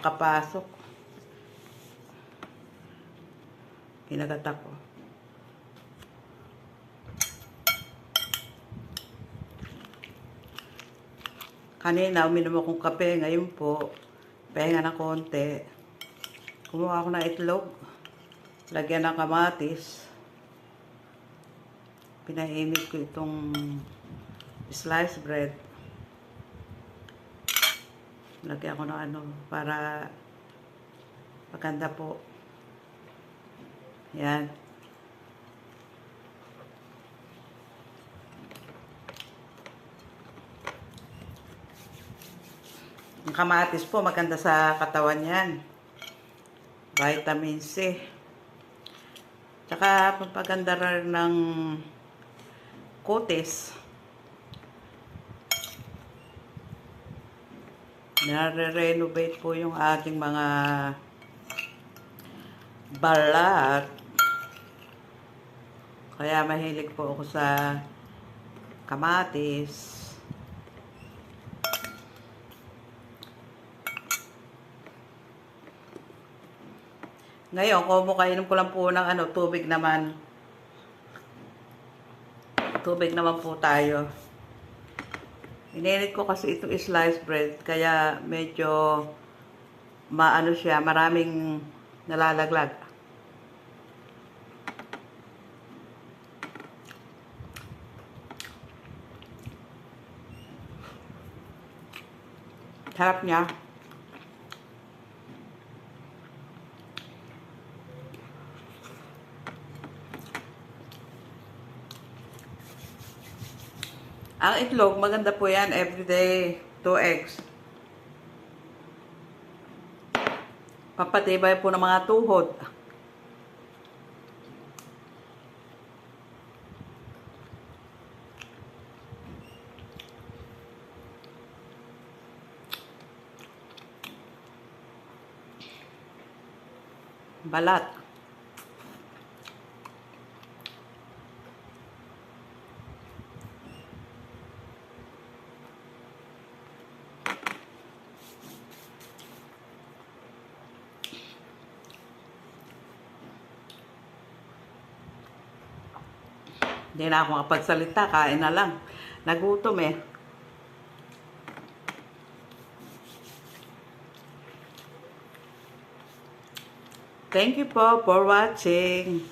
nakakapasok. Kinagat ako. Kanina, uminom akong kape. Ngayon po, pahinga na konti. Kumuha ako ng itlog. Lagyan ng kamatis. Pinainit ko itong sliced bread. Lagyan ko ng para maganda po. Yan. Ang kamatis po, maganda sa katawan yan. Vitamin C. Tsaka, pampaganda rin ng kutis. Nare-renovate po yung ating mga balat. Kaya mahilig po ako sa kamatis. Ngayon, kainom ko lang po ng tubig naman. Tubig naman po tayo. Ininit ko kasi itong sliced bread, kaya medyo siya, maraming nalalaglag. Sarap niya. Ang itlog, maganda po yan. Everyday, 2 eggs. Papatibay po ng mga tuhod. Balat. Hindi na ako makapagsalita, kain na lang. Nagutom eh. Thank you po for watching.